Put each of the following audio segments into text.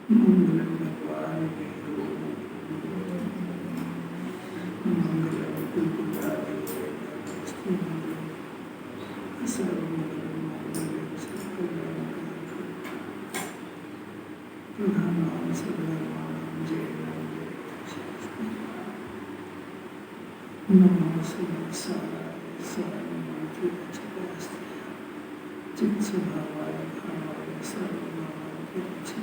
मंगलम भगवान मंगलम कुलपुत्रादि सर्वमंगलम मंगलम प्रधानां सर्वधर्माणां जय राम जय नमः शिवाय सर्वमात्रि अच्छास्ते चित् स्वभावाय भावाय सर्वमात्रि अच्छा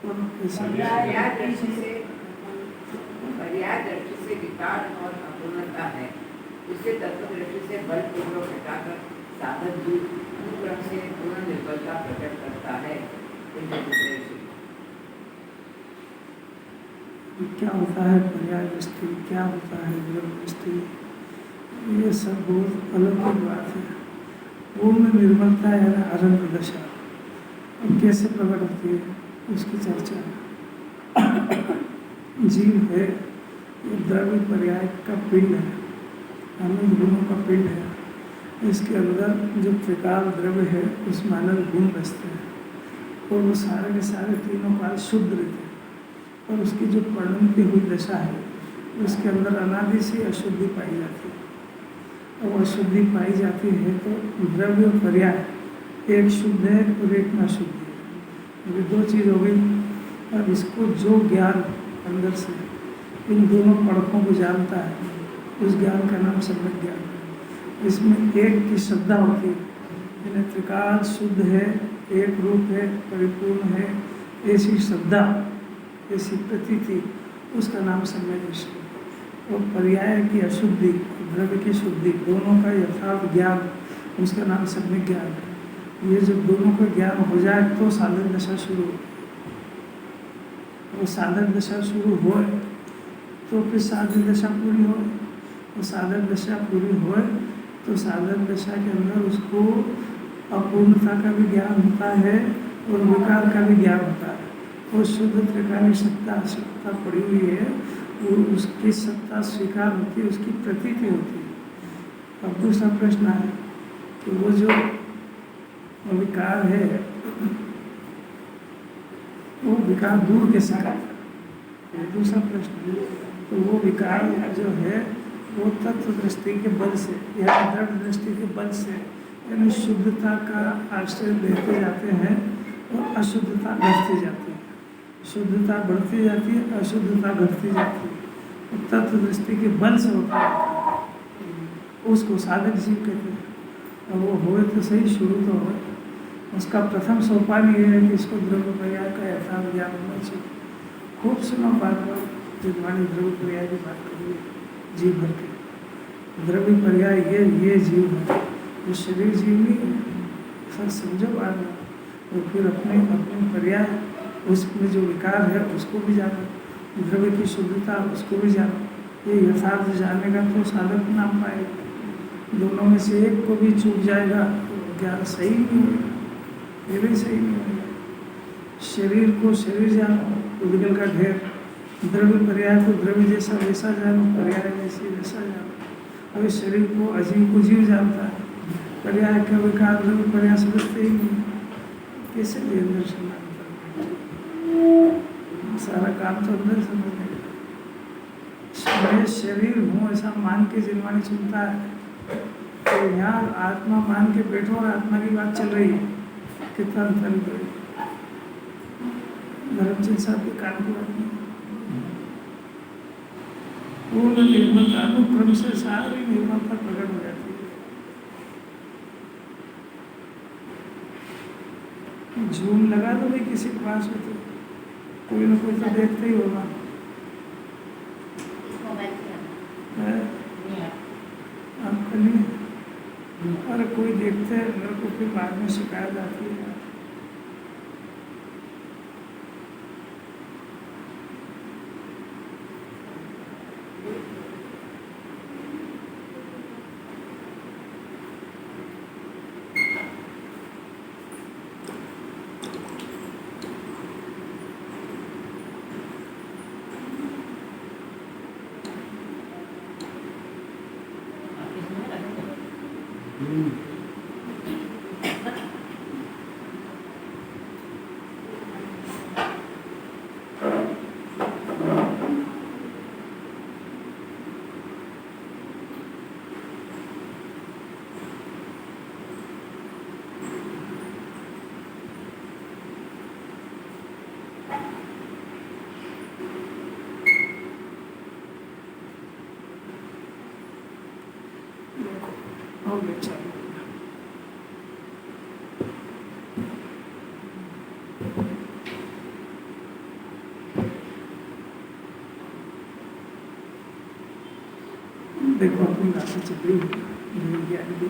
पर्याय दृष्टि से विकार और अपूर्णता है। इससे तत्व दृष्टि से बलपूर्वक हटाकर साधक जीव अनुक्रम से पूर्ण निर्बलता प्रकट करता है। क्या होता है पर्याय दृष्टि, क्या होता है द्रव्य दृष्टि, ये सब बहुत अलग बात है। पूर्ण निर्बलता है ना अरंत दशा, अब कैसे प्रकट होती है उसकी चर्चा है। जीव है, ये द्रव्य पर्याय का पिंड है, अनंत गुणों का पिंड है। इसके अंदर जो त्रिकाल द्रव्य है उसमें अनंत गुण बसते हैं और वो सारे के सारे तीनों काल शुद्ध रहते हैं। और उसकी जो परिणति हुई दशा है उसके अंदर अनादि से अशुद्धि पाई जाती है। और अशुद्धि पाई जाती है तो द्रव्य और पर्याय एक शुद्ध है और एक अशुद्ध है, ये दो चीज़ हो गई। अब इसको जो ज्ञान अंदर से इन दोनों पड़कों को जानता है उस ज्ञान का नाम सम्यक ज्ञान है। इसमें एक की श्रद्धा होती है, यानी त्रिकाल शुद्ध है, एक रूप है, परिपूर्ण है, ऐसी श्रद्धा, ऐसी प्रतीति, उसका नाम सम्यक दृष्टि। और पर्याय की अशुद्धि, द्रव्य की शुद्धि, दोनों का यथार्थ ज्ञान, उसका नाम सम्यक ज्ञान है। ये जब दोनों का ज्ञान हो जाए तो साधन दशा शुरू हो। वो साधन दशा शुरू हो तो फिर साधन दशा पूरी हो, और साधन दशा पूरी हो तो साधन दशा के अंदर उसको अपूर्णता का भी ज्ञान होता है और विकार का भी ज्ञान होता है। वो शुद्ध त्रिकाली सत्ता पड़ी हुई है, वो उसकी सत्ता स्वीकार होती है, उसकी प्रतीति होती है। अब दूसरा प्रश्न है कि वो जो विकार है वो विकार दूर कैसे करेगा, दूसरा प्रश्न। तो वो विकार जो है वो तत्व दृष्टि के बल से या द्रव्य दृष्टि के बल से, यानी शुद्धता का आश्रय लेते जाते हैं और अशुद्धता घटती जाती है, शुद्धता बढ़ती जाती है, अशुद्धता घटती जाती है। और तत्व दृष्टि के बल से होता है, उसको साधक जीव कहते हैं। और वो होए तो सही, शुरू तो हो। उसका प्रथम सोपान ये है कि इसको द्रव्य पर्याय का यथार्थ ज्ञान होना चाहिए। खूब सुनो बात जिनवाणी द्रव्य पर्याय की बात करिए जीव भर के। द्रव्य पर्याय ये जीव है, ये शरीर जीव नहीं है, सब समझो बात में। और फिर अपने अपने पर्याय, उसमें जो विकार है उसको भी जानो, द्रव्य की शुद्धता उसको भी जानो। ये यथार्थ जानने का तो साधक नाम पाएगा। दोनों में से एक को भी चूक जाएगा तो ज्ञान सही नहीं होगा, ये भी सही नहीं होगा। शरीर को शरीर जानो, उद्गल का ढेर, द्रव्य पर्याय को द्रव्य जैसा वैसा जानो, पर्याय जैसे वैसा जानो। अभी शरीर को अजीव को जीव जानता है, पर्याय का विकार द्रव्य पर्याय समझते ही नहीं, कैसे भी अंदर सम्मान करते, सारा काम तो अंदर समझने का। मैं शरीर हूँ ऐसा मान के जिनवाणी सुनता है तो यहाँ आत्मा मान के बैठो और आत्मा की बात चल रही है, कितना अंतर है। धर्मचंद साहब के कान की बात नहीं, पूर्ण निर्मलता अनुक्रम से सारी निर्मलता प्रकट हो जाती है। झूम लगा दो भाई किसी के पास में तो कोई ना कोई तो देखते ही होगा। आपका नहीं, अरे कोई देखते हैं, मेरे को फिर बाद में शिकायत आती है। हो गया चालू। देखो अपनी राशि चल रही है ज्ञान की।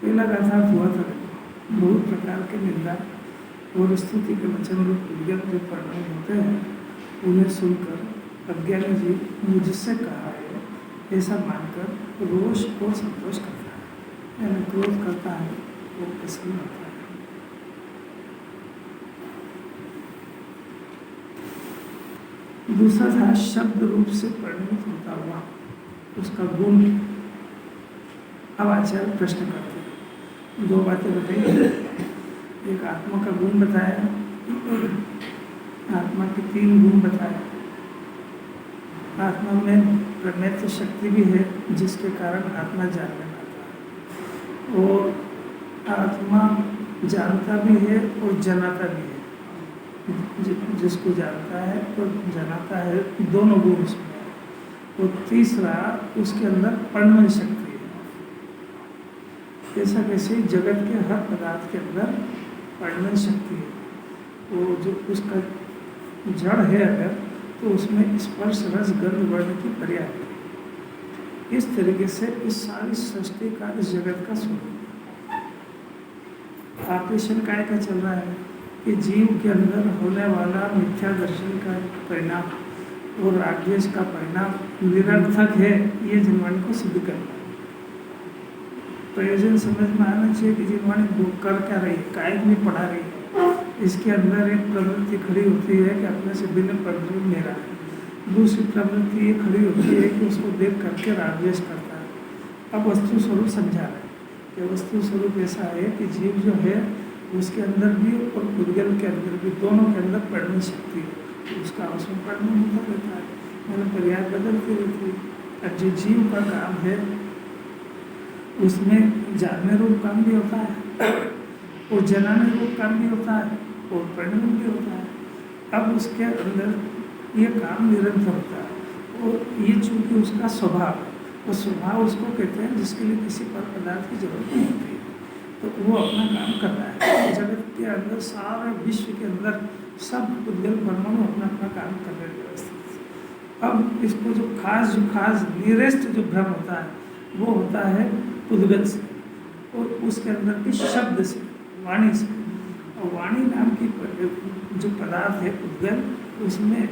पहला गाथा हुआ था, बहुत प्रकार के निंदा और स्तुति के वचन रूप विज्ञान जो परिणाम होते हैं उन्हें सुनकर अज्ञानी जी मुझसे कहा है ऐसा मानकर रोष और संतोष करता है, यानी क्रोध करता है वो प्रसन्न होता है। दूसरा था शब्द रूप से परिणित होता हुआ उसका गुण। अब आचार्य प्रश्न करते हैं, दो बातें बताई, एक आत्मा का गुण बताया, आत्मा के 3 गुण बताए। आत्मा में प्रमेय शक्ति भी है जिसके कारण आत्मा जानने लगता है, और आत्मा जानता भी है और जनाता भी है। जिसको जानता है और जनाता है, दोनों गुण उसमें है। और तीसरा उसके अंदर परिणय शक्ति है। ऐसा कैसे जगत के हर पदार्थ के अंदर परिणय शक्ति है, वो जो उसका जड़ है अगर, तो उसमें स्पर्श रस गंध वर्ण की पर्याप्त है। इस तरीके से इस सारी सृष्टि का, इस जगत का स्वरूप ऑपरेशन काय का चल रहा है कि जीव के अंदर होने वाला मिथ्या दर्शन का परिणाम और रागद्वेष का परिणाम निरर्थक है, ये जीववाणी को सिद्ध करना है। प्रयोजन समझ में आना चाहिए कि जीववाणी कर क्या रही है, काय नहीं पढ़ा रही है। इसके अंदर एक प्रवृत्ति खड़ी होती है कि अपने से भिन्न प्रवृत्ति मेरा है। दूसरी प्रवृत्ति ये खड़ी होती है कि उसको देख करके रागद्वेष करता है। अब वस्तु स्वरूप समझा रहे हैं कि वस्तु स्वरूप ऐसा है कि जीव जो है उसके अंदर भी और पुद्गल के अंदर भी, दोनों के अंदर पढ़ने शक्ति है, उसका उसमें पढ़ना होता रहता है, मैंने पर्याय बदलती रहती है। और जो जीव का काम है उसमें जानने रूप काम भी होता है और जनाने रूप काम भी होता है और परिणाम भी होता है। अब उसके अंदर ये काम निरंतर होता है और ये चूंकि उसका स्वभाव है, वो स्वभाव उसको कहते हैं जिसके लिए किसी पर पदार्थ की जरूरत नहीं होती है, तो वो अपना काम कर रहा है। जगत के अंदर, सारे विश्व के अंदर सब पुद्गल परमाणु अपना अपना काम कर रहे हैं व्यवस्थित। अब इसको जो खास नियरेस्ट जो भ्रम होता है वो होता है पुद्गल से और उसके अंदर के शब्द से, वाणी से। और वाणी नाम की जो पदार्थ है पुद्गल, उसमें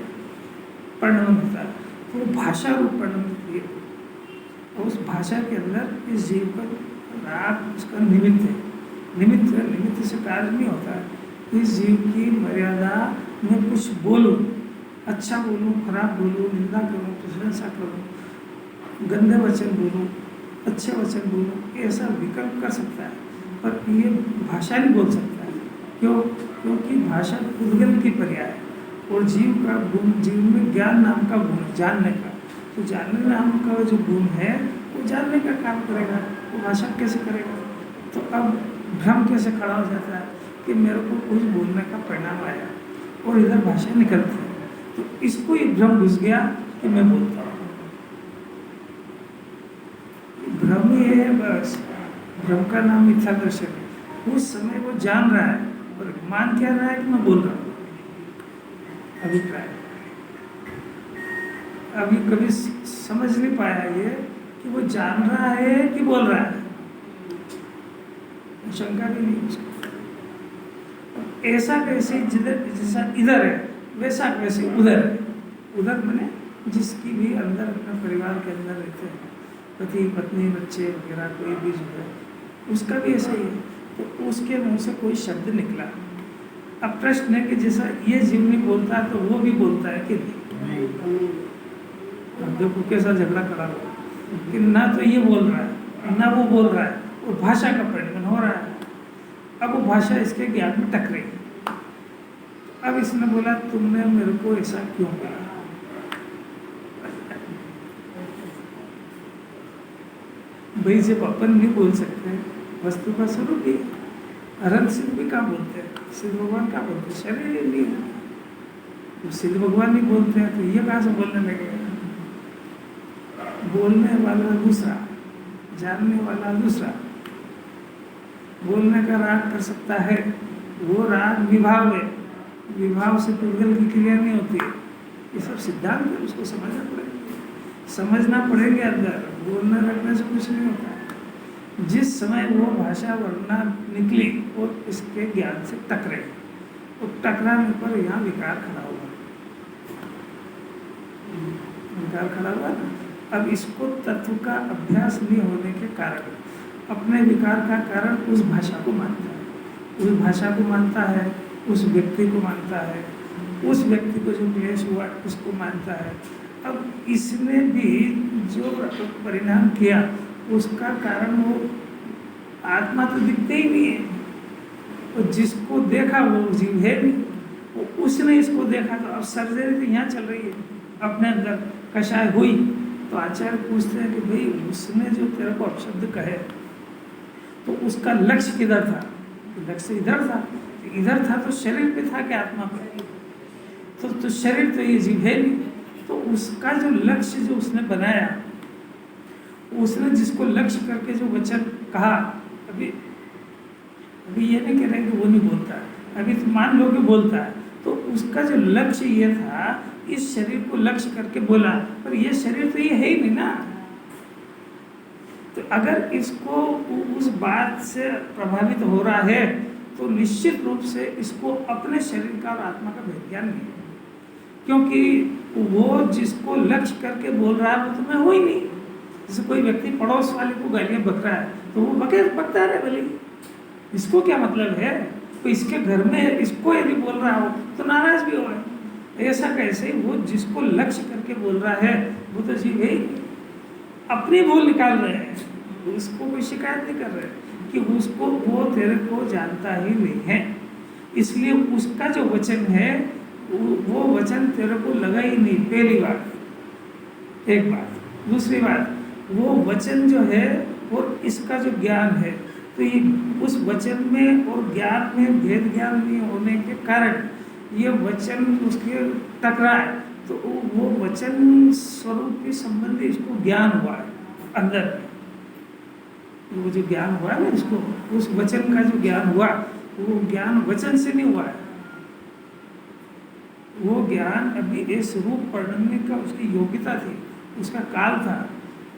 परिणाम होता है, तो वो भाषा रूप परिणाम है। और उस भाषा के अंदर इस जीव का राग उसका निमित्त है। निमित्त से कार्य नहीं होता है। इस जीव की मर्यादा में कुछ बोलूं, अच्छा बोलूं, खराब बोलूं, निंदा करूं, प्रशंसा करूं, गंदे वचन बोलूं, अच्छे वचन बोलूं, ऐसा विकल्प कर सकता है, पर ये भाषा नहीं बोल सकता है। क्यों? क्योंकि भाषा पुद्गल की पर्याय है और जीव का गुण, जीव में ज्ञान नाम का गुण, जानने का, तो जानने नाम का जो गुण है वो जानने का काम करेगा, वो भाषा कैसे करेगा? तो अब भ्रम कैसे खड़ा हो जाता है कि मेरे को कुछ बोलने का परिणाम आया और इधर भाषा निकलती है, तो इसको ये भ्रम घुस गया कि मैं बोलता हूँ। भ्रम ही है बस, भ्रम का नाम मिथ्या दर्शन है। उस समय वो जान रहा है और मान क्या रहा है कि मैं बोल रहा हूँ। अभिप्राय अभी कभी समझ नहीं पाया ये कि वो जान रहा है कि बोल रहा है, शंका भी नहीं उसको। ऐसा कैसे जिधर जैसा इधर है वैसा कैसे उधर है। उधर मैंने जिसकी भी अंदर अपने परिवार के अंदर रहते हैं, पति पत्नी बच्चे वगैरह, कोई भी जो है उसका भी ऐसा ही है, तो उसके मुंह से कोई शब्द निकला। अब प्रश्न है कि जैसा ये जीव नहीं बोलता है तो वो भी बोलता है कि नहीं? देखो कैसा झगड़ा करा हुआ कि ना तो ये बोल रहा है ना वो बोल रहा है, और भाषा का परिवर्तन हो रहा है। अब वो भाषा इसके ज्ञान में टकराई। अब इसने बोला तुमने मेरे को ऐसा क्यों कहा? भाई जब अपन नहीं बोल सकते, वस्तु का स्वरूप ही अनंत सिद्ध भी कहाँ बोलते हैं, सिद्ध भगवान कहाँ बोलते हैं, शरीर ही नहीं है। तो सिद्ध भगवान नहीं बोलते हैं तो ये कहाँ से बोलने लगेगा। बोलने वाला दूसरा, जानने वाला दूसरा। बोलने का राग कर सकता है, वो राग विभाव है, विभाव से पुद्गल की क्रिया नहीं होती है। ये सब सिद्धांत है, उसको समझना पड़ेगा, समझना पड़ेगा। अंदर बोलने रखने से कुछ नहीं होता। जिस समय वो भाषा वर्णना निकली और इसके ज्ञान से टकरे, तो टकराने पर यहाँ विकार खड़ा हुआ, विकार खड़ा हुआ ना। अब इसको तत्व का अभ्यास नहीं होने के कारण अपने विकार का कारण उस भाषा को मानता है, उस भाषा को मानता है, उस व्यक्ति को मानता है, उस व्यक्ति को जो क्लेश हुआ उसको मानता है। अब इसने भी जो परिणाम किया उसका कारण वो आत्मा तो दिखते ही नहीं है, और जिसको देखा वो जीव है नहीं, वो उसने इसको देखा। तो अब सर्जरी तो यहाँ चल रही है, अपने अंदर कषाय हुई तो आचार्य पूछते हैं कि भाई उसने जो तेरे को अपशब्द कहे तो उसका लक्ष्य किधर था। लक्ष्य इधर था, इधर था तो शरीर पे था कि आत्मा पे, तो शरीर तो ये जीव है नहीं। तो उसका जो लक्ष्य जो उसने बनाया, उसने जिसको लक्ष्य करके जो वचन कहा, अभी ये नहीं कह रहे कि वो नहीं बोलता है, अभी तो मान लो कि बोलता है, तो उसका जो लक्ष्य ये था इस शरीर को लक्ष्य करके बोला, पर ये शरीर तो ये है ही नहीं ना। तो अगर इसको उस बात से प्रभावित हो रहा है तो निश्चित रूप से इसको अपने शरीर का और आत्मा का भेद ज्ञान नहीं है, क्योंकि वो जिसको लक्ष्य करके बोल रहा है वो तो मैं हो ही नहीं। जैसे कोई व्यक्ति पड़ोस वाले को गालियाँ बक रहा है तो वो बकता रहे भले, इसको क्या मतलब है। तो इसके घर में इसको यदि बोल रहा हो तो नाराज भी हो, ऐसा कैसे। वो जिसको लक्ष्य करके बोल रहा है वो तो जीव है, अपनी भूल निकाल रहे हैं, उसको कोई शिकायत नहीं कर रहे कि उसको वो तेरे को जानता ही नहीं है, इसलिए उसका जो वचन है वो वचन तेरे को लगा ही नहीं। पहली बात, एक बात। दूसरी बात, वो वचन जो है और इसका जो ज्ञान है, तो ये उस वचन में और ज्ञान में भेद ज्ञान नहीं होने के कारण ये वचन उसके टकराए, तो वो वचन स्वरूप के संबंधी इसको ज्ञान हुआ है अंदर में। वो जो ज्ञान हुआ है ना इसको, उस वचन का जो ज्ञान हुआ वो ज्ञान वचन से नहीं हुआ है, वो ज्ञान अभी इस रूप पढ़ने का उसकी योग्यता थी, उसका काल था।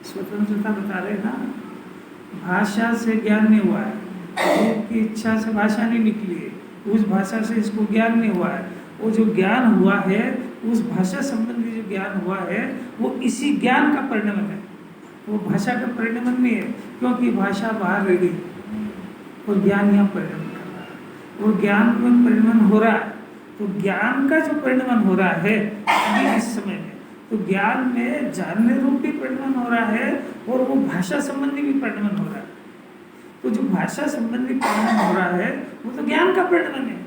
स्वतंत्रता बता रहे ना, भाषा से ज्ञान नहीं हुआ है, की इच्छा से भाषा नहीं निकली है, उस भाषा से इसको ज्ञान नहीं हुआ है। वो जो ज्ञान हुआ है, उस भाषा संबंधी जो ज्ञान हुआ है वो इसी ज्ञान का परिणाम है, वो भाषा का परिणाम नहीं है, क्योंकि भाषा बाहर रह गई और ज्ञान यहाँ परिणाम कर रहा है। वो ज्ञान में परिणाम हो रहा है, तो ज्ञान का जो परिणाम हो रहा है अभी इस समय में, तो ज्ञान में जानने रूप भी परिणाम हो रहा है और वो भाषा संबंधी भी परिणाम हो रहा है। तो जो भाषा संबंधी परिणाम हो रहा है वो तो ज्ञान का परिणाम है।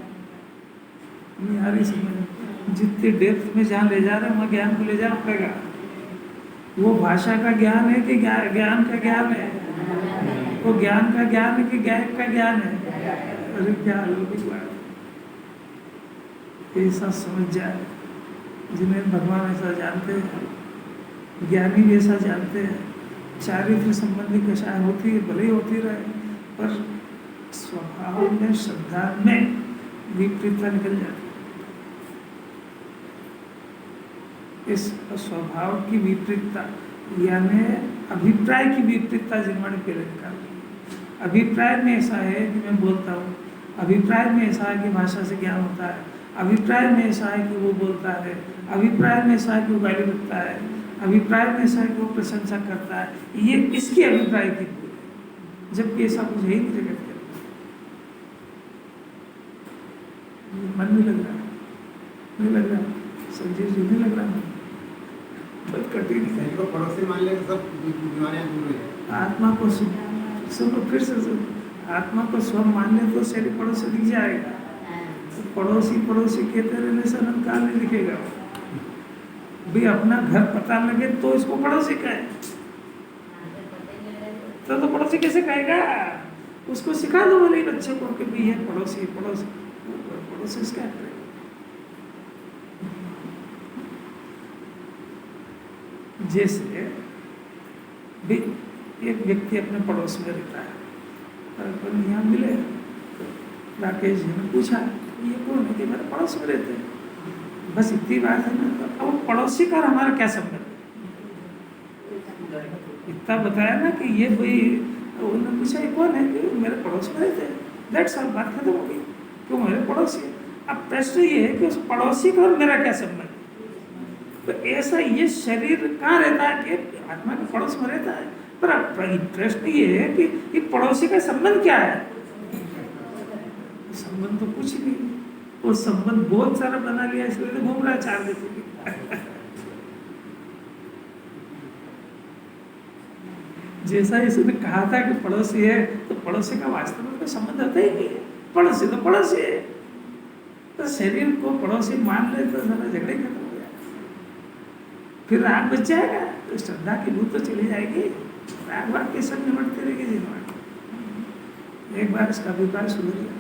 यार समझ, जितने डेप्थ में जहाँ ले जा रहे हैं वहाँ ज्ञान को ले जाना पड़ेगा। वो भाषा का ज्ञान है कि ज्ञान का ज्ञान है, वो ज्ञान का ज्ञान है कि ज्ञान का ज्ञान है। अरे क्या अलौकिक बात, ऐसा समझ जाए जिन्हें भगवान ऐसा जानते हैं, ज्ञानी भी ऐसा जानते हैं। चारित्र संबंधी कषाय होती है, भले ही होती रहे, पर स्वभाव में श्रद्धा में विपरीतता निकल जाती है। इस स्वभाव की विपरीतता यानी अभिप्राय की विपरीतता जिन्होंने पहले निकाली। अभिप्राय में ऐसा है कि मैं बोलता हूँ, अभिप्राय में ऐसा है कि भाषा से ज्ञान होता है, अभिप्राय में ऐसा है कि वो बोलता है, अभिप्राय में ऐसा है कि वो गाली बकता है, अभिप्राय में ऐसा है कि वो प्रशंसा करता है। ये इसके अभिप्राय की भूल है, जबकि ऐसा कुछ है ही नहीं जगत के। मन नहीं लग रहा, नहीं लग रहा संजीव जी, नहीं लग रहा, बहुत कठिन है। पड़ोसी मान ले सब बीमारियां दूर है। आत्मा को सुनो, फिर से सुनो, आत्मा को स्व मानने तो शरीर पड़ोसी दिख जाएगा, तो पड़ोसी पड़ोसी कहते रहने से अनंतकाल नहीं दिखेगा। भी अपना घर पता लगे तो इसको पड़ोसी कहे, तो पड़ोसी कैसे कहेगा। उसको सिखा दो बोले बच्चे को कि भी ये पड़ोसी पड़ोसी क्या करे। जैसे भी एक व्यक्ति अपने पड़ोस में रहता है, अपन यहाँ मिले, राकेश जी ने पूछा ये कौन है, कि मेरे पड़ोस में रहते हैं, बस इतनी बात है ना। तो अब पड़ोसी का और हमारा क्या संबंध है, इतना बताया ना कि ये भाई, उन्होंने पूछा ये कौन है, कि मेरे पड़ोस में रहते हैं, दैट्स ऑल, बात खत्म हो गई, क्यों मेरे पड़ोसी है। अब प्रश्न ये है कि उस पड़ोसी का और मेरा क्या संबंध है। तो ऐसा ये शरीर कहाँ रहता है, कि आत्मा के पड़ोस में रहता है, पर प्रश्न ये है कि ये पड़ोसी का संबंध क्या है। संबंध तो कुछ नहीं, वो संबंध बहुत सारा बना लिया, इसलिए तो घूम रहा है 4 दिन। जैसा इसने कहा था कि पड़ोसी है, तो पड़ोसी का वास्तव में कोई संबंध होता ही नहीं है, पड़ोसी तो पड़ोसी है। तो शरीर को पड़ोसी मान ले तो सारा झगड़े खत्म हो जाए, फिर राग बच जाएगा, तो श्रद्धा की भूत तो चली जाएगी, राग बाग के सब निमटते रहेगी जीवन। एक बार इसका अभिप्राय सुन लिया,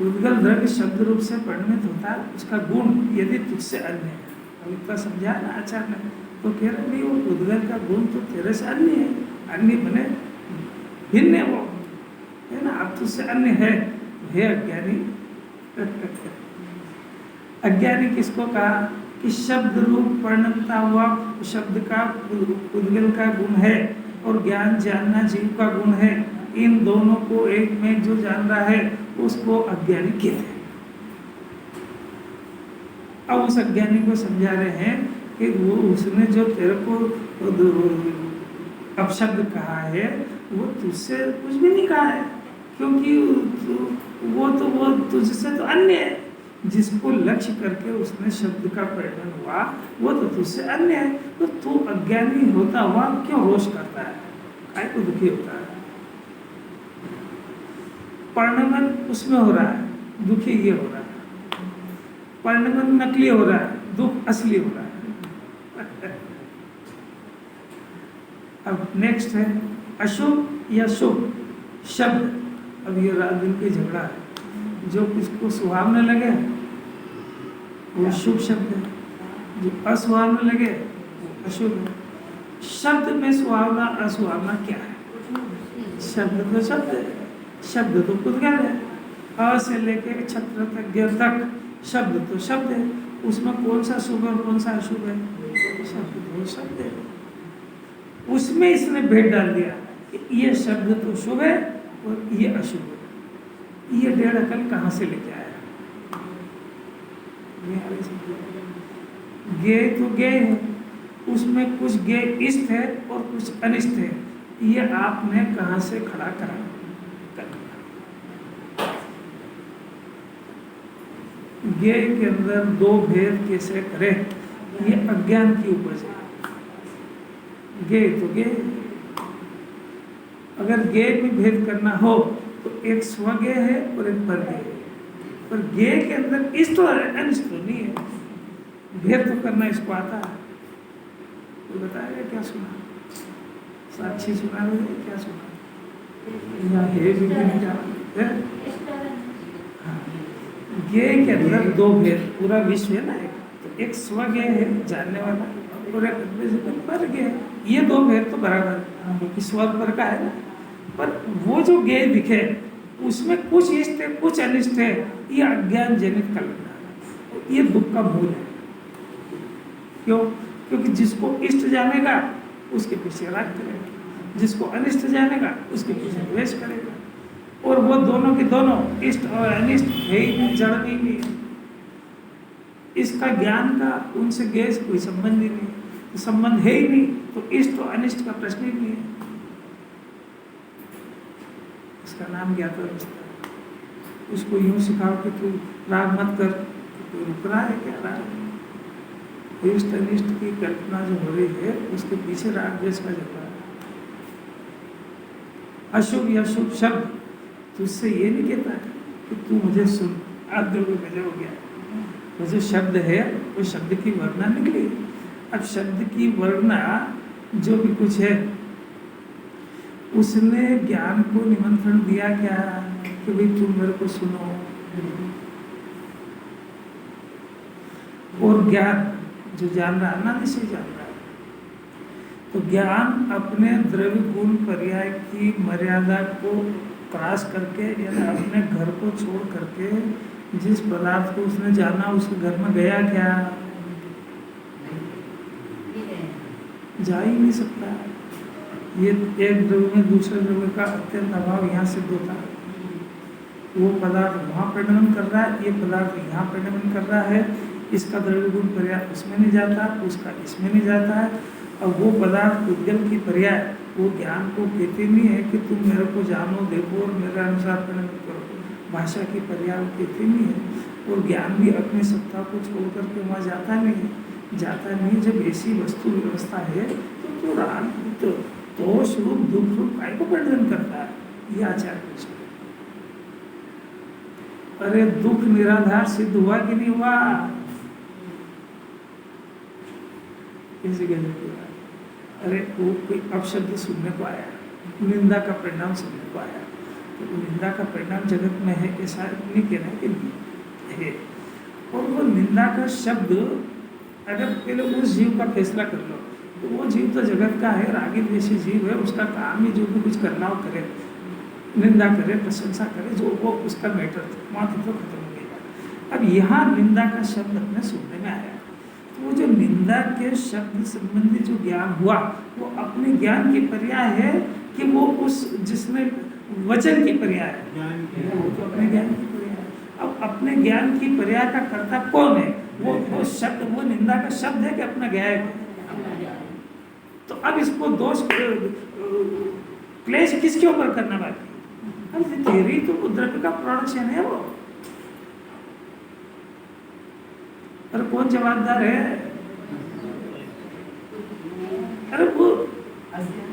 उद्गल द्रव्य शब्द रूप से परिणमित होता है, उसका गुण यदि तुझसे अन्य है। अब इतना समझा ना आचार्य ने, तो कह रहे नहीं, वो उद्गल का गुण तो तेरे से अन्य है, अन्य बने भिन्न है, वो है ना, अब तुझसे अन्य है अज्ञानी। अज्ञानी किसको कहा, कि शब्द रूप परिणमता हुआ शब्द का उद्गल का गुण है, और ज्ञान जानना जीव का गुण है। इन दोनों को एक में जो जान रहा है उसको अज्ञानी कहते हैं। अब उस अज्ञानी को समझा रहे हैं कि वो उसने जो तेरे को अपशब्द कहा है वो तुझसे कुछ भी नहीं कहा है, क्योंकि वो तुझसे तो अन्य है। जिसको लक्ष्य करके उसने शब्द का परिणाम हुआ वो तो तुझसे अन्य है। तो तू अज्ञानी होता हुआ क्यों रोष करता है, काय को दुखी होता है। परिणमन उसमें हो रहा है, दुखी ये हो रहा है। परिणमन नकली हो रहा है, दुख असली हो रहा है। अब नेक्स्ट है अशुभ या शुभ शब्द। अब ये रात दिन की झगड़ा है, जो किसको सुहावने लगे वो शुभ शब्द है, जो असुहावने लगे वो अशुभ है। शब्द में सुहावना असुहावना क्या है, शब्द तो शब्द है, शब्द तो उद्गल है। अ से लेके छत्र तक शब्द तो शब्द है, उसमें कौन सा शुभ और कौन सा अशुभ है, शब्द तो शब्द है। उसमें इसने भेद डाल दिया कि ये शब्द तो शुभ है और ये अशुभ है। ये डेढ़ अकल कहाँ से लेके आया। गे तो गे है, उसमें कुछ गे इष्ट है और कुछ अनिष्ट है। ये आपने कहाँ से खड़ा करा। गे के अंदर दो भेद कैसे करें, ये अज्ञान की उपज है। गे तो गे, अगर गे में भेद करना हो तो एक स्वगे है और एक परगे है, पर गे के अंदर इष्ट और अनिष्ट नहीं है। भेद तो करना इसको आता है। तो बताएगा क्या सुना, साक्षी सुना रहे हैं, क्या सुना यहाँ है भी क्या है? हाँ, गे के अंदर दो भेद, पूरा विश्व है ना, तो एक स्वगे है जानने वाला और एक परगे है। ये दो भेद तो बराबर, क्योंकि स्वर पर का है ना। पर वो जो गे दिखे उसमें कुछ इष्ट है कुछ अनिष्ट है, ये अज्ञान जनित कल्पना है, ये दुख का मूल है। क्यों? क्योंकि जिसको इष्ट जानेगा उसके पीछे राग करेगा, जिसको अनिष्ट जानेगा उसके पीछे द्वेष करेगा। और वो दोनों के दोनों इष्ट और अनिष्ट है ही नहीं, जड़ नहीं है। इसका ज्ञान का उनसे गैस कोई संबंध ही नहीं, तो संबंध है ही नहीं, तो इष्ट और अनिष्ट का प्रश्न ही नहीं है। इसका नाम ज्ञात अवस्था। उसको यूं सिखाओ कि तू राग मत कर, तो रुक रहा है क्या राग? इष्ट अनिष्ट की कल्पना जो हो रही है उसके पीछे राग द्वेष का झगड़ा है। अशुभ या शुभ शब्द तुझसे ये नहीं कहता है कि तू मुझे सुन। आप देखो गजब हो गया, वो जो शब्द है वो शब्द की वर्णा निकली। अब शब्द की वर्णा जो भी कुछ है उसने ज्ञान को निमंत्रण दिया क्या कि भाई तुम मेरे को सुनो। और ज्ञान जो जान रहा है ना निश्चय जान रहा है, तो ज्ञान अपने द्रव्य गुण पर्याय की मर्यादा को क्रॉस करके यानी अपने घर को छोड़ करके जिस पदार्थ को उसने जाना उसके घर में गया क्या? जा ही नहीं सकता। ये एक द्रव्य में दूसरे द्रव्य का अत्यंत अभाव यहाँ सिद्ध होता है। वो पदार्थ वहाँ परिणमन कर रहा है, ये पदार्थ यहाँ परिणमन कर रहा है, इसका द्रव्य गुण पर्याय उसमें नहीं जाता, उसका इसमें नहीं जाता है। अब वो पदार्थ उद्गल की पर्याय वो ज्ञान को कहते नहीं है कि तुम मेरे को जानो देखो और मेरे अनुसार परिणमित करो, भाषा की पर्याय कहते नहीं है। और ज्ञान भी अपनी सत्ता को छोड़ करके वहाँ जाता नहीं है, जाता नहीं। जब ऐसी वस्तु व्यवस्था है तो राग दोष रूप दुख रूप काय को परिणमन करता है, ये आचार्य प्रश्न। अरे दुख निराधार सिद्ध हुआ कि नहीं हुआ? किसी अरे वो कोई अपशब्द सुनने को आया, निंदा का परिणाम सुनने को आया, तो निंदा का परिणाम जगत में है ऐसा नहीं कहना के लिए है। और वो निंदा का शब्द अगर पहले उस जीव का फैसला कर लो तो वो जीव तो जगत का है, रागी द्वेषी जीव है, उसका काम ही जो भी कुछ करना हो करे, निंदा करे प्रशंसा करे, जो वो उसका मैटर वहाँ तो खत्म हो गया। अब यहाँ निंदा का शब्द अपने सुनने में आया, तो वो जो निंदा के शब्द संबंधी जो ज्ञान हुआ वो अपने ज्ञान की पर्याय है कि वो उस जिसमें वचन की पर्याय है, वो तो अपने ज्ञान की पर्याय है। अब अपने ज्ञान की पर्याय का कर्ता कौन है? वो शब्द, वो निंदा का शब्द है कि अपना ज्ञान है। तो अब इसको दोष क्लेश किसके ऊपर करना बाकी? अब तेरी तो द्रव्य का प्रोडक्शन है वो, पर कौन जवाबदार है? अरे वो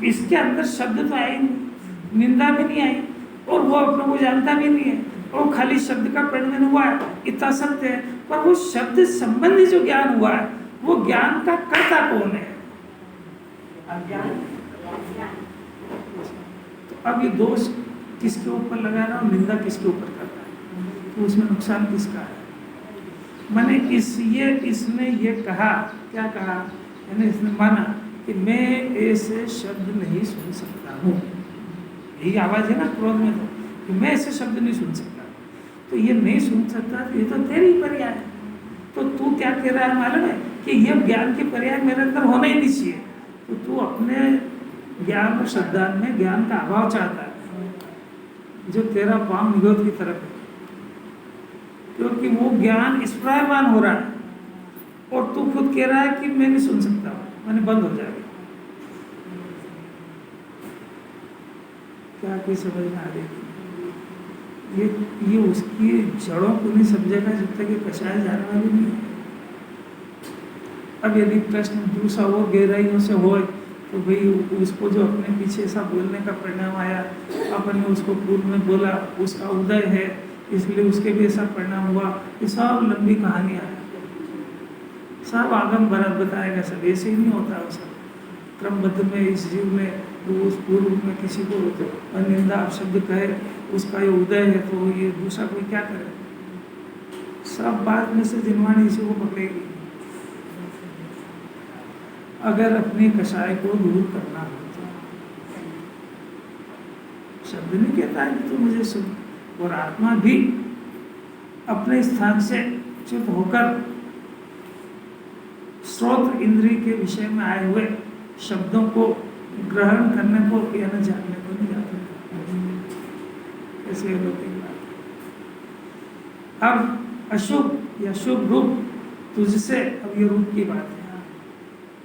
इसके अंदर शब्द तो आई नहीं, निंदा भी नहीं आई, और वो अपने को जानता भी नहीं है, और खाली शब्द का परिणमन हुआ है, इतना सत्य है। पर वो शब्द संबंधी जो ज्ञान हुआ है वो ज्ञान का कर्ता कौन है? तो अब ये दोष किसके ऊपर लगा रहा हूँ, निंदा किसके ऊपर कर रहा है, तो उसमें नुकसान किसका है? मैंने इसने ये कहा, क्या कहा, यानी इसने माना कि मैं ऐसे शब्द नहीं सुन सकता हूँ। यही आवाज है ना क्रोध में, तो कि मैं ऐसे शब्द नहीं सुन सकता। तो ये नहीं सुन सकता, तो ये तो तेरी पर्याय है। तो तू क्या कह रहा है मालूम है कि ये ज्ञान की पर्याय मेरे अंदर होना ही नहीं चाहिए। तो तू अपने ज्ञान और श्रद्धान में ज्ञान का अभाव चाहता है, जो तेरा वाम निरोध की तरफ है, क्योंकि वो ज्ञान स्प्रायमान हो रहा है और तू खुद कह रहा है कि मैं नहीं सुन सकता, मैंने बंद हो जाएगा। क्या कोई समझ में आ रही? ये उसकी जड़ों को नहीं समझेगा जब तक ये कषाय जाने वाली नहीं है। अब यदि प्रश्न दूसरा वो गहराइयों से हो तो भाई उसको जो अपने पीछे ऐसा बोलने का परिणाम आया, अपन ने उसको पूर्व में बोला, उसका उदय है इसलिए उसके भी ऐसा परिणाम हुआ, ये सब लंबी कहानियाँ है, सब आगम भरत बताएगा। सब ऐसे ही नहीं होता है, सब क्रमबद्ध में इस जीव में उस पूर्व में किसी को निंदा अपशब्द कहे, उसका ये उदय है तो ये दूसरा कोई क्या करे? सब बाद में से जिनवाणी इसी को पकड़ेगी। अगर अपने कषाय को दूर करना हो तो शब्द नहीं कहता है कि तू मुझे सुन, और आत्मा भी अपने स्थान से चुप होकर श्रोत्र इंद्रिय के विषय में आए हुए शब्दों को ग्रहण करने को या न जानने को नहीं जाता। ऐसे लौकिक बात। अब अशुभ या शुभ रूप तुझसे, अब ये रूप की बात है।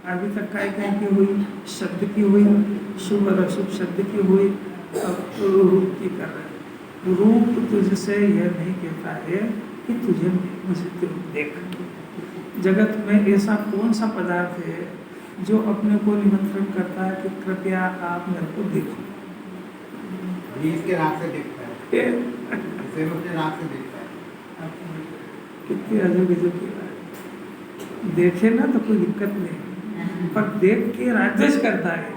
अभी तक काय की हुई, शब्द की हुई, शुभ और अशुभ शब्द की हुई, अब रूप की कर रहे। रूप तुझसे यह नहीं कहता है कि तुझे मुझे देख। जगत में ऐसा कौन सा पदार्थ है जो अपने को निमंत्रण करता है कि कृपया आप मेरे को देखो? इसके राग से देखता है, इसे अपने राग से देखता है। कितनी अजब गजब की बात। देखे ना तो कोई दिक्कत नहीं, पर देख के राजद्वेष करता है।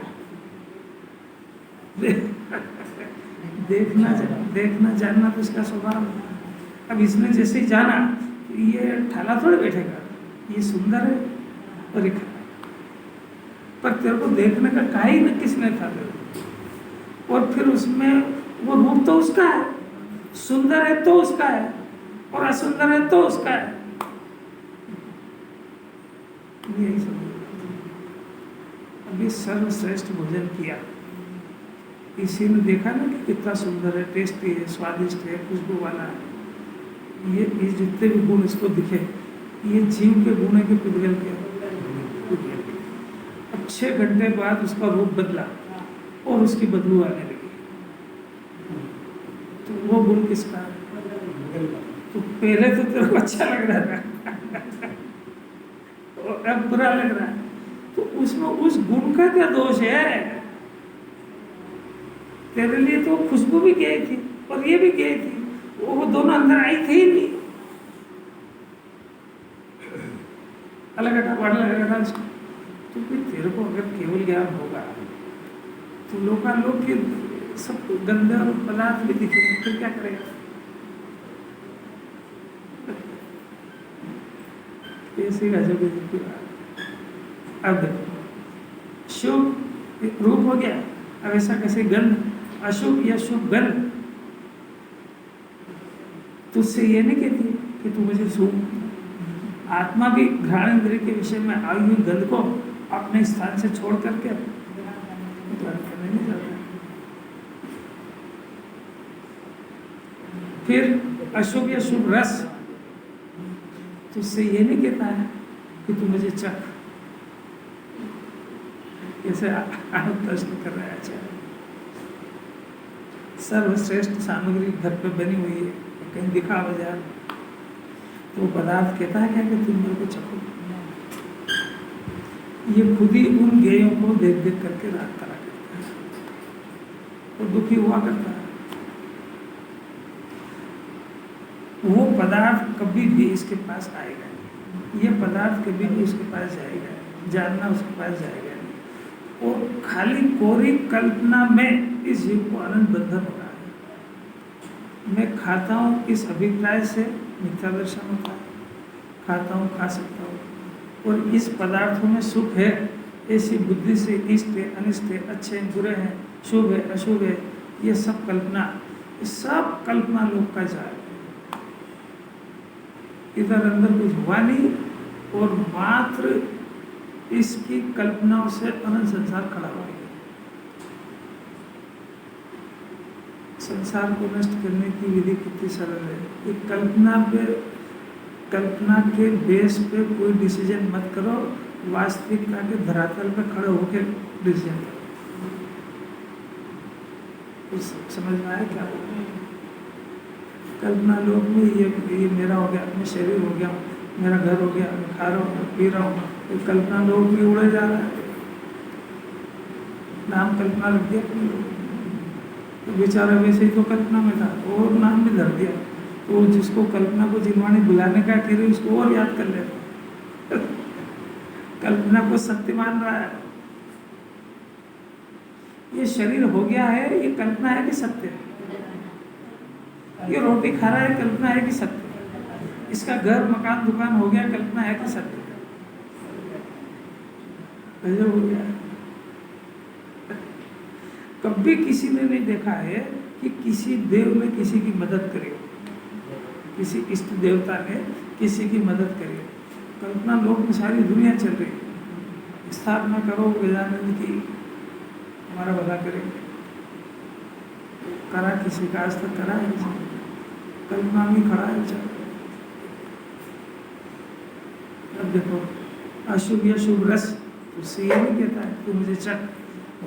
देखना जानना तो इसका स्वभाव है। अब इसने जैसे ही जाना, ये ठाला थोड़े बैठेगा, ये सुंदर है और एक पर तेरे को देखने का काहे न किसने था तेरे को। और फिर उसमें वो रूप तो उसका है, सुंदर है तो उसका है और असुंदर है तो उसका है। यही सब अभी सर्वश्रेष्ठ भोजन किया, इसी ने देखा ना कि कितना सुंदर है, टेस्टी है, स्वादिष्ट है, खुशबू वाला है। ये जितने भी गुण इसको दिखे, ये जीव के गुण है कि पुद्गल के। अब 6 घंटे बाद उसका रूप बदला और उसकी बदबू आने लगी, तो वो गुण किसका है? तो पहले तो तेरे को अच्छा लग रहा था और अब बुरा लग रहा है, तो उसमें उस गुण का क्या दोष है? तेरे लिए तो खुशबू भी गई थी और ये भी गई थी, वो दोनों अंदर आई थी ही नहीं, अलग लगा उसको। तो फिर तेरे को अगर केवल ज्ञान होगा तो लोग के सब गंदे और पदार्थ भी दिखेंगे, फिर क्या करेगा? ऐसी गजब की बात। अब देखो, शुभ रूप हो गया, अब ऐसा कैसे गंध, अशुभ या शुभ गंध तुझसे ये नहीं कहती कि तू मुझे शुभ। आत्मा भी घ्राण इंद्रिय के विषय में आई हुई गंध को अपने स्थान से छोड़ करके करने नहीं जाता। फिर अशुभ या शुभ रस तुझसे ये नहीं कहता है कि तू मुझे चख। कैसे प्रश्न कर रहा है? अच्छा, सर्वश्रेष्ठ सामग्री घर पे बनी हुई है, कहीं दिखा बाजार, तो पदार्थ कहता है क्या कि तुम मेरे को चखो। ये खुद ही उन गेयों को देख देख करके रात करा करता है और दुखी हुआ करता है। वो पदार्थ कभी भी इसके पास आएगा नहीं, ये पदार्थ कभी भी उसके पास जाएगा नहीं, जानना उसके पास जाएगा नहीं। और खाली कोरी कल्पना में इस जीव को आनंद बंधन हो रहा है। मैं खाता हूँ इस अभिप्राय से मिथ्या दर्शन होता है, खाता हूँ, खा सकता हूँ, और इस पदार्थों में सुख है ऐसी बुद्धि से इष्ट है, अनिष्ट है, अच्छे हैं, बुरे हैं, शुभ है, अशुभ है, ये सब कल्पना लोग का जाल है। इधर अंदर कुछ हुआ नहीं और मात्र इसकी कल्पनाओं से अनंत संसार खड़ा हो गया। संसार को नष्ट करने की विधि कितनी सरल है। एक कल्पना के बेस पे कोई डिसीजन मत करो, वास्तविकता के धरातल पे खड़े होकर डिसीजन करो। कुछ समझ में आया क्या? कल्पना लोग में ये मेरा हो गया, मैं शरीर हो गया, मेरा घर हो गया, मैं खा रहा हूँ, पी रहा हूँ, ये कल्पना लोग में उड़े जा रहा है। नाम कल्पना रख दिया अपने लोग, तो बेचारा वैसे ही तो कल्पना में था और नाम भी धर दिया। तो जिसको कल्पना को जिनवाणी बुलाने का कह रही उसको और याद कर लेता कल्पना को सत्य मान रहा है। ये शरीर हो गया है, ये कल्पना है कि सत्य है? ये रोटी खा रहा है, कल्पना है कि सत्य है? इसका घर मकान दुकान हो गया, कल्पना है कि सत्य है? हो गया। कभी किसी ने नहीं देखा है कि किसी देव ने किसी की मदद करी, किसी इष्ट देवता ने किसी की मदद करी। कल्पना लोक में सारी दुनिया चल रही है। स्थापना करो गजानंद की, हमारा भला करेंगे। करा किसी का आज तक करा है? कल्पना में खड़ा है बेचारा। अब देखो, अशुभ या शुभ रस उससे ये नहीं कहता है कि मुझे चख।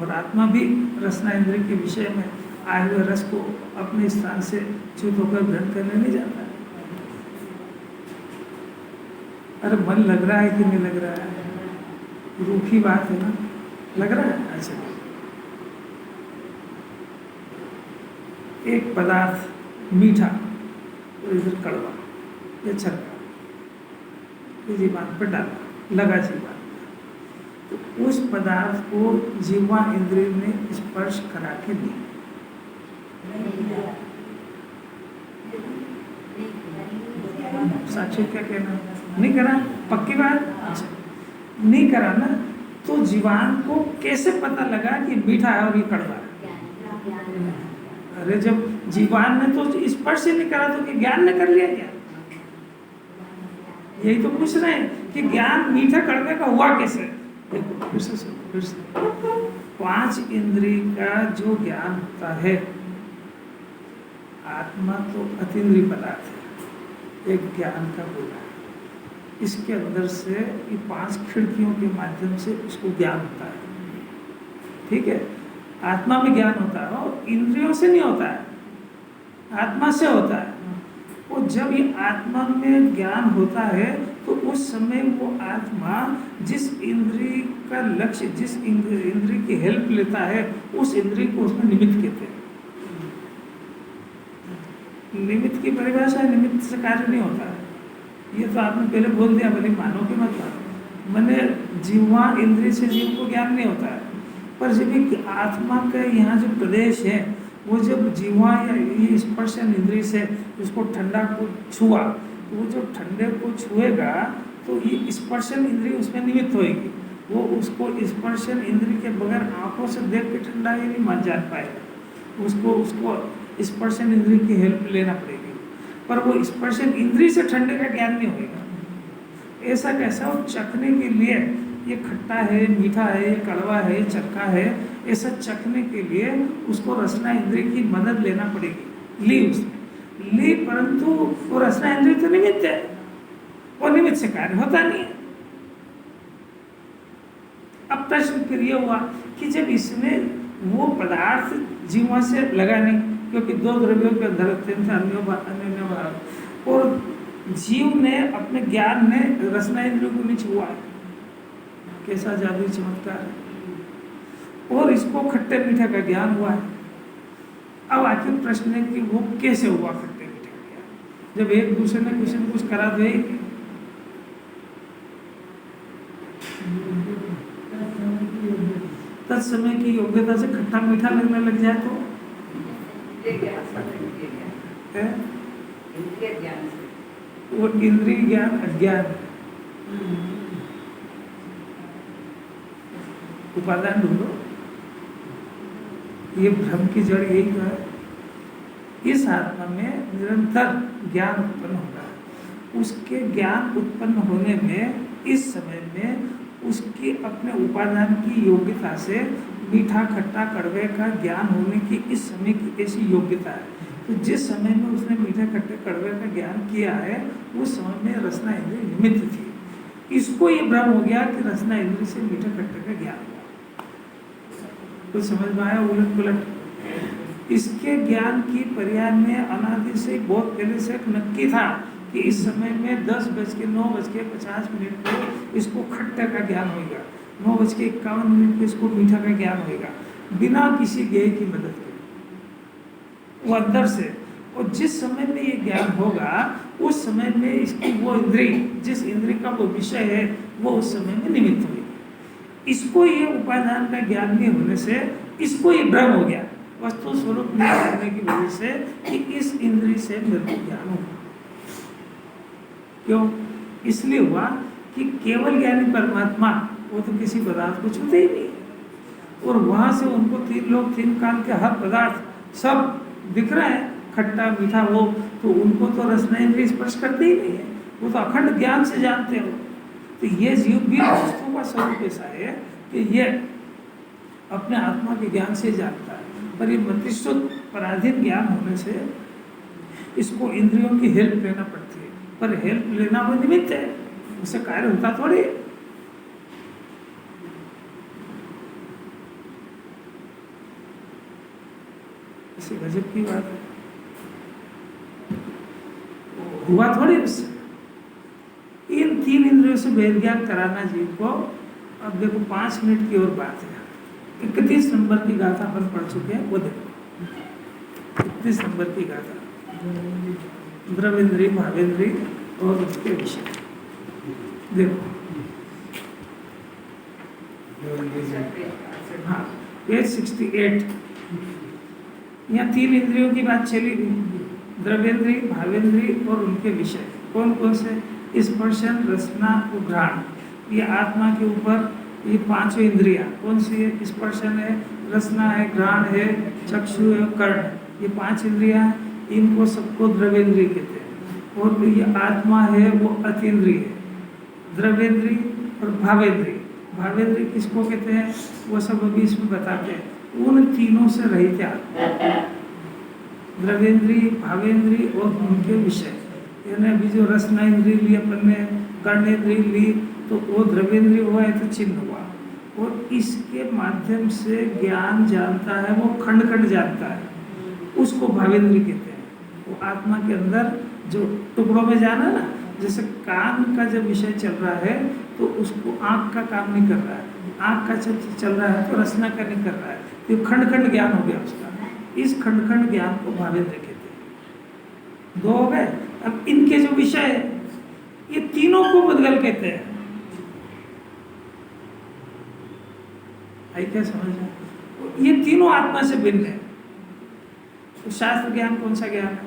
और आत्मा भी रसना इंद्रिय के विषय में आए हुए रस को अपने स्थान से च्युत होकर ग्रहण करने नहीं जाता है। अरे मन लग रहा है कि नहीं लग रहा है? रूखी बात है ना, लग रहा है। अच्छा, एक पदार्थ मीठा और इधर कड़वा या चरका, ये जीवान पर डाला, लगा जीवान, तो उस पदार्थ को जीवा इंद्रिय ने स्पर्श करा के दी। साक्षी क्या कहना, नहीं करा, पक्की बात, अच्छा नहीं करा ना, तो जीवान को कैसे पता लगा कि मीठा है और ये कड़वा है? अरे जब जीवान ने तो स्पर्श ही नहीं करा तो कि ज्ञान ने कर लिया क्या? यही तो पूछ रहे हैं कि ज्ञान मीठा कड़वे का हुआ कैसे? देखो फिर से 5 इंद्रिय का जो ज्ञान होता है, आत्मा तो अतीन्द्रिय पदार्थ है, एक ज्ञान का गोला है, इसके अंदर से ये 5 खिड़कियों के माध्यम से उसको ज्ञान होता है। ठीक है, आत्मा में ज्ञान होता है और इंद्रियों से नहीं होता है, आत्मा से होता है। और जब ये आत्मा में ज्ञान होता है तो उस समय वो आत्मा जिस इंद्रिय का लक्ष्य, जिस इंद्रिय की हेल्प लेता है, उस इंद्रिय को उसमें निमित्त कहते हैं। निमित्त की परिभाषा है, निमित्त से कार्य नहीं होता है। ये तो आपने पहले बोल दिया, भले मानो कि मत मानो। मैंने जीवा इंद्रिय से जीव को ज्ञान नहीं होता है, पर जब एक आत्मा का यहाँ जो प्रदेश है, वो जब जीवा या ये स्पर्शन इंद्रिय से उसको ठंडा को छुआ, तो वो जब ठंडे को छुएगा तो ये स्पर्शन इंद्रिय उसमें निमित्त होएगी। वो उसको स्पर्शन इंद्रिय के बगैर आंखों से देख के ठंडा ही नहीं मान जान पाएगा, उसको स्पर्शन इंद्रिय की हेल्प लेना पड़ेगी। पर वो स्पर्शन इंद्रिय से ठंडे का ज्ञान नहीं होएगा। ऐसा कैसा, वो चखने के लिए ये खट्टा है, मीठा है, कड़वा है, चक्का है, ऐसा चखने के लिए उसको रसना इंद्रिय की मदद लेना पड़ेगी। ली उसने ली, परंतु वो रसना इंद्रिय तो निमित्त है, वो निमित्त से कार्य होता नहीं है। अब प्रश्न फिर ये हुआ कि जब इसने वो पदार्थ जीवा से लगा नहीं, क्योंकि 2 द्रव्यों के अंदर अन्य भाव, और जीव ने अपने ज्ञान ने रसना इंद्रिय को नहीं छुआ है। कैसा जादुई चमत्कार है। और इसको खट्टे मीठे का ज्ञान हुआ है। अब आखिर प्रश्न है कि वो कैसे हुआ खट्टे मीठे का ज्ञान, जब एक दूसरे ने कुछ न कुछ करा दे। तत्समय की योग्यता से खट्टा मीठा लगने लग जाए तो वो इंद्रिय ज्ञान अज्ञान, उपादान ढूंढो। ये भ्रम की जड़ यही तो है। इस आत्मा में निरंतर ज्ञान उत्पन्न होता है। उसके ज्ञान उत्पन्न होने में इस समय में उसकी अपने उपादान की योग्यता से मीठा खट्टा कड़वे का ज्ञान होने की इस समय की ऐसी योग्यता है। तो जिस समय में उसने मीठे खट्टे कड़वे का ज्ञान किया है, उस समय में रसना इंद्रिय निमित्त थी। इसको ये भ्रम हो गया कि रसना इंद्रिय से मीठे खट्टे का ज्ञान हुआ। कुछ समझ में आया? उलट पुलट इसके ज्ञान की पर्याय में अनादि से बहुत पहले से नक्की था कि इस समय में 10:09:50 को इसको खट्टे का ज्ञान होगा, 9:51 को इसको मीठा का ज्ञान होगा, बिना किसी ज्ञेय की मदद के, वो अंदर से। और जिस समय में ये ज्ञान होगा उस समय में इसकी वो इंद्रिय, जिस इंद्रिय का वो विषय है, वो उस समय में निमित्त होगी। इसको ये उपादान का ज्ञान नहीं होने से इसको ये भ्रम हो गया, वस्तु स्वरूप नहीं करने की वजह से, कि इस इंद्रिय से मेरे को ज्ञान होगा। क्यों? इसलिए हुआ कि केवल ज्ञानी परमात्मा वो तो किसी पदार्थ को छूते ही नहीं, और वहां से उनको 3 लोग 3 काल के हर पदार्थ सब दिख रहे हैं, खट्टा मीठा हो, तो उनको तो रसना इंद्रिय स्पर्श करते ही नहीं है, वो तो अखंड ज्ञान से जानते हो। तो ये जीव भी वस्तु का स्वरूप ऐसा है कि ये अपने आत्मा के ज्ञान से जानता है, पर ये मतिशुद्ध पराधीन ज्ञान होने से इसको इंद्रियों की हेल्प लेना पड़ती है। पर हेल्प लेना वो निमित्त है, उससे कार्य होता थोड़ी। ऐसी गजब की बात है, हुआ थोड़ी उससे। इन 3 इंद्रियों से भेद ज्ञान कराना जीव को। अब देखो 5 मिनट की और बात है। 31 नंबर की गाथा अपन पढ़ चुके हैं, वो देखो 31 नंबर की गाथा, द्रवेंद्रिय भावेंद्रिय और उसके विषय। देखो हाँ, पेज 68। यहाँ 3 इंद्रियों की बात चली गई, द्रव्येंद्री, भावेंद्री और उनके विषय। कौन कौन से? स्पर्शन, रसना और घ्राण। ये आत्मा के ऊपर ये 5 इंद्रियां कौन सी है? स्पर्शन है, रसना है, घ्राण है, चक्षु है, कर्ण। ये 5 इंद्रियां हैं, इनको सबको द्रव्येंद्री कहते हैं। और ये आत्मा है वो अतीन्द्रिय है, द्रव्येंद्री और भावेंद्री। भावेंद्री किसको कहते हैं? वो सब अभी इसमें बताते हैं। उन तीनों से रहित आत्मा, द्रव्येंद्री, भावेंद्री और उनके विषय। यानी अभी जो रसना इंद्री ली अपन ने, कर्णेंद्री ली, तो वो द्रव्येंद्री हुआ है, तो चिन्ह हुआ। और इसके माध्यम से ज्ञान जानता है, वो खंड खंड जानता है, उसको भावेंद्री कहते हैं। वो आत्मा के अंदर जो टुकड़ों में जाना ना, जैसे कान का जब विषय चल रहा है तो उसको आँख का काम नहीं कर रहा है, आँख का चल रहा है तो रसना का नहीं कर रहा है, तो खंड खंड ज्ञान हो गया उसका। इस खंड खंड ज्ञान को भावेंद्र कहते हैं। 2 हो गए। अब इनके जो विषय है ये तीनों को मुद्गल कहते हैं। आई क्या समझ में? ये तीनों आत्मा से भिन्न है। तो शास्त्र ज्ञान कौन सा ज्ञान है?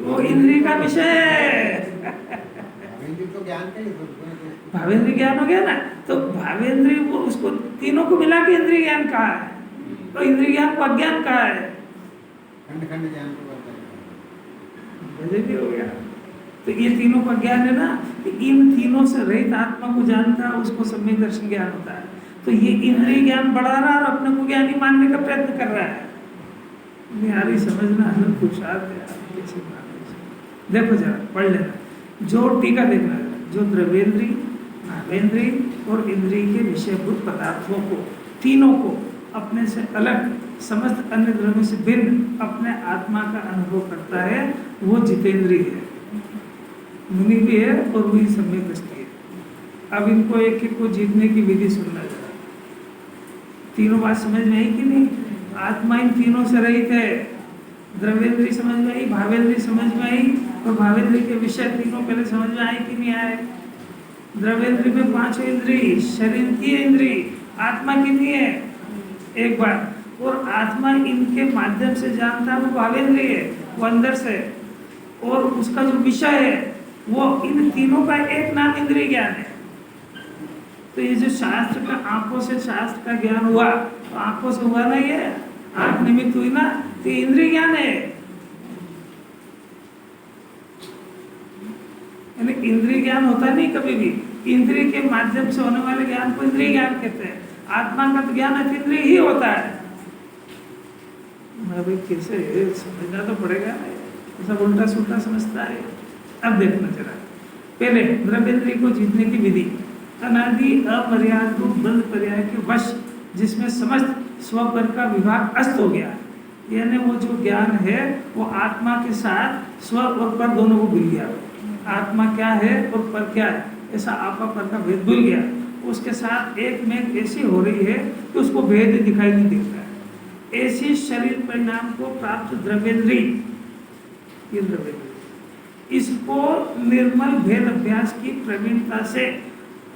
वो इंद्रिय का विषय है। तो ज्ञान का ही भावेंद्री ज्ञान हो गया ना, तो भावेंद्री वो उसको तीनों को मिला के इंद्रिय ज्ञान कहा है। तो इंद्रिय ज्ञान को अज्ञान कहा है, खंड खंड ज्ञान को भी हो गया। तो ये तीनों का ज्ञान है ना, कि इन तीनों से रहित आत्मा को जानता है, उसको सम्यक दर्शन ज्ञान होता है। तो ये इंद्रिय ज्ञान बढ़ा रहा है और अपने को ज्ञानी मानने का प्रयत्न कर रहा है। यारी समझना है, पुरुषार्थ है। देखो जरा पढ़ लेना, जो टीका देखना है, जो द्रव्येंद्री, भावेंद्री और इंद्रिय के विषयभूत पदार्थों को, तीनों को अपने से अलग, समस्त अन्य द्रव्यों से भिन्न अपने आत्मा का अनुभव करता है, वो जितेंद्रिय है, मुनि भी है और वही सम्यक दृष्टि है। अब इनको एक एक को जीतने की विधि सुनना जरा। तीनों बात समझ में आई कि नहीं? आत्मा इन तीनों से रहित है। द्रव्येंद्री समझ में आई, भावेंद्री समझ में आई, और भावेंद्री के विषय तीनों पहले समझ में आए कि नहीं आए? द्रव्येंद्री में 5 इंद्रिय, शरीर की इंद्रिय, आत्मा कितनी है? एक बार। और आत्मा इनके माध्यम से जानता है, वो भावेंद्री है, वो अंदर से। और उसका जो विषय है वो इन तीनों का एक नाम इंद्रिय ज्ञान है। तो ये जो शास्त्र का आंखों से शास्त्र का ज्ञान हुआ, तो आंखों से हुआ ना, ये आंख निमित्त हुई ना, तो इंद्रिय ज्ञान है। यानी इंद्रिय ज्ञान होता नहीं कभी भी, इंद्रिय के माध्यम से होने वाले ज्ञान को इंद्रिय ज्ञान कहते हैं। आत्मा का तो ज्ञान अतीन्द्रिय ही होता है। मैं भाई कैसे समझना तो पड़ेगा, सब उल्टा सुल्टा समझता है। अब देखना जरा, पहले द्रव्येंद्रिय को जीतने की विधि। अनादि अमर्याद रूप बंद पर्याय के वश, जिसमें समस्त स्वपर का विभाग अस्त हो गया, यानी वो जो ज्ञान है वो आत्मा के साथ स्व और पर दोनों को भूल गया। आत्मा क्या है और पर क्या है, ऐसा आपा पर का भेद भूल गया। उसके साथ एक में ऐसी हो रही है कि उसको भेद दिखाई नहीं देता है। ऐसी शरीर परिणाम को प्राप्त द्रव्येंद्री, इसको निर्मल भेद अभ्यास की प्रवीणता से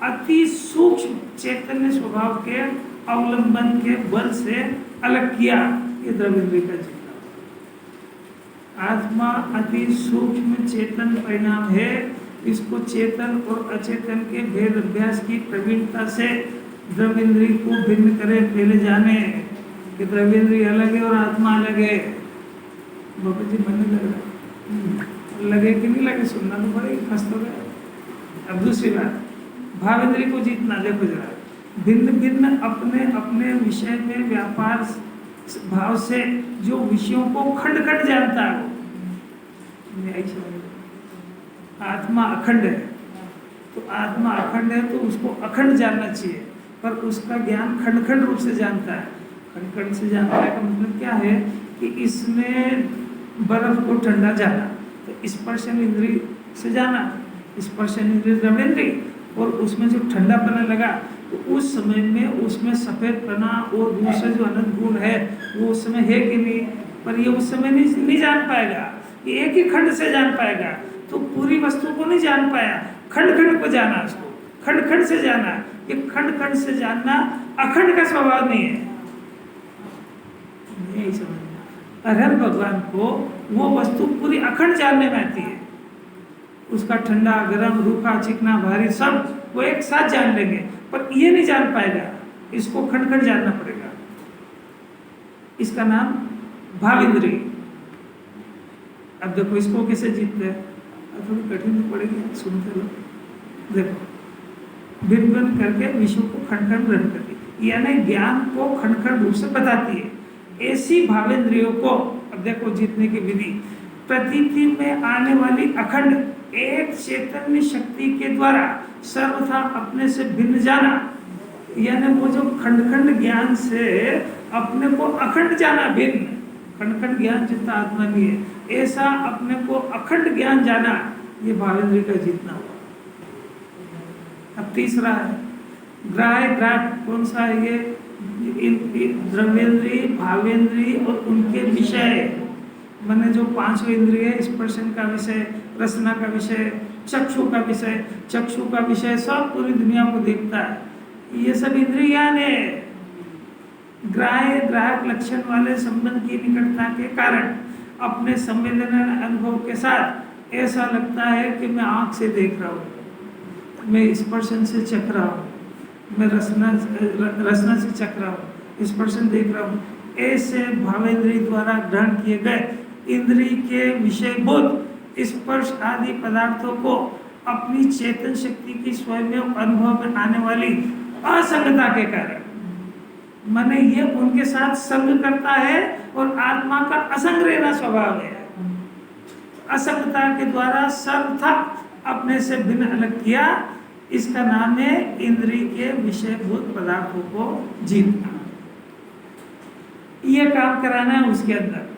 अति सूक्ष्म चैतन्य स्वभाव के अवलंबन के बल से अलग किया। ये द्रव्येंद्री का चिन्ह। आत्मा अति सूक्ष्म चेतन परिणाम है, इसको चेतन और अचेतन के भेद अभ्यास की प्रवीणता से द्रव्येंद्री को भिन्न करे। पहले जाने कि द्रव्येंद्री अलग है और आत्मा अलग है। बाबा जी मन नहीं लग रहा, लगे कि नहीं लगे, सुनना तो पड़ेगा, खस्त हो गया। अब दूसरी बात, भावेंद्री को जीतना। देखो जरा, भिन्न भिन्न अपने अपने विषय में व्यापार भाव से जो विषयों को खंड खंड जानता है, आत्मा अखंड है। तो आत्मा अखंड है तो उसको अखंड जानना चाहिए, पर उसका ज्ञान खंड खंड रूप से जानता है। खंड खंड से जानता है का मतलब क्या है कि इसने बर्फ को ठंडा जाना, तो स्पर्शन इंद्रिय से जाना, स्पर्शन इंद्रिय द्रव्येंद्रिय, और उसमें जो ठंडापना लगा तो उस समय में उसमें सफ़ेद पना और दूसरे जो अनंत गुण है वो उस समय है कि नहीं, पर ये उस समय नहीं जान पाएगा। ये एक ही खंड से जान पाएगा, तो पूरी वस्तु को नहीं जान पाया, खंड खंड को जाना उसको। खंड खंड से जाना, ये खंड खंड से जानना अखंड का स्वभाव नहीं है। नहीं समझना। अरहर भगवान को वो वस्तु पूरी अखंड जानने में आती है, उसका ठंडा गर्म रूखा चिकना भारी सब वो एक साथ जान लेंगे, पर ये नहीं जान पाएगा, इसको खंड खंड जानना पड़ेगा। इसका नाम भाव इंद्रिय। अब देखो इसको कैसे जीतते हैं, थोड़ी कठिन तो पड़ेगी, सुनते लो। देखो भिन्न भिन्न करके विषयों को खंड खंड ग्रहण करती, यानी ज्ञान को खंड खंड रूप से बताती है। ऐसी भावेंद्रियों को अब देखो जीतने की विधि, प्रतीति में आने वाली अखंड एक चैतन्य शक्ति के द्वारा सर्वथा अपने से भिन्न जाना, यानी वो जो खंड खंड ज्ञान से अपने को अखंड जाना, भिन्न खंड खंड ज्ञान जितना आत्मा नहीं है, ऐसा अपने को अखंड ज्ञान जाना, ये भावेंद्रिय का जीतना हुआ। अब तीसरा है ग्राह्य ग्राहक, कौन सा है ये? द्रव्येंद्रिय, भावेंद्रिय और उनके विषय, मैंने जो पांचों इंद्रिय है, स्पर्शन का विषय, रसना का विषय, चक्षु का विषय, चक्षु का विषय सब पूरी दुनिया को देखता है, ये सब इंद्रिय ज्ञान है। ग्राह्य ग्राहक लक्षण वाले संबंध की निकटता के कारण अपने संवेदन अनुभव के साथ ऐसा लगता है कि मैं आँख से देख रहा हूँ, मैं स्पर्शन से चख रहा हूँ, मैं रसना से चख रहा हूँ, स्पर्शन देख रहा हूँ। ऐसे भावेंद्रिय द्वारा ग्रहण किए गए इंद्रिय के विषय बोध स्पर्श आदि पदार्थों को अपनी चेतन शक्ति की स्वयं अनुभव में आने वाली असंगता के कारण, माने ये उनके साथ संग करता है और आत्मा का असंग रहना स्वभाव है। असंगता के द्वारा सर्वथा अपने से भिन्न अलग किया, इसका नाम है इंद्रिय के विषयभूत पदार्थों को जीतना। ये काम कराना है उसके अंदर।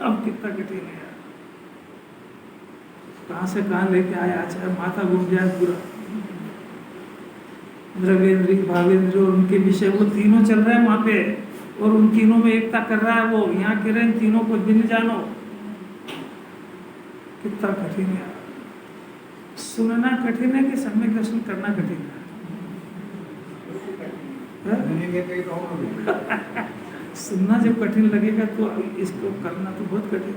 अब कितना कठिन है यार, कहां से कहां लेके आया, चाहे माथा घूम जाए पूरा। द्रव्येंद्रिय, भावेंद्रिय और उनके विषय, वो तीनों चल रहे हैं वहां पे, और उन तीनों में एकता कर रहा है वो। यहाँ कह रहे हैं तीनों को भिन्न जानो, कितना कठिन है। सुनना कठिन है कि सम्यक दर्शन करना कठिन है? सुनना जब कठिन लगेगा तो इसको करना तो बहुत कठिन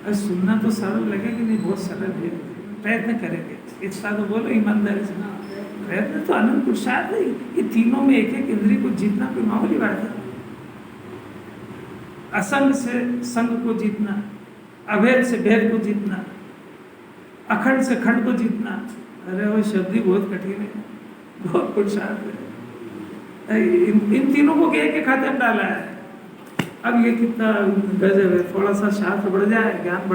है। सुनना तो सरल लगेगा नहीं, बहुत सरल है, प्रयत्न करेंगे, इतना तो बोलो ईमानदारी से। प्रयत्न तो अनंत पुरुषार्थ है, ये तीनों में एक एक इंद्रिय को जीतना कोई मामूली बात है। असंग से संग को जीतना, अभेद से भेद को जीतना, अखंड से खंड को जीतना, अरे वो शब्द ही बहुत कठिन है, बहुत पुरुषार्थ है। इन तीनों को एक एक खाते में डाला है। अब ये कितना गजब है, थोड़ा सा शास्त्र बढ़ जाए, ज्ञान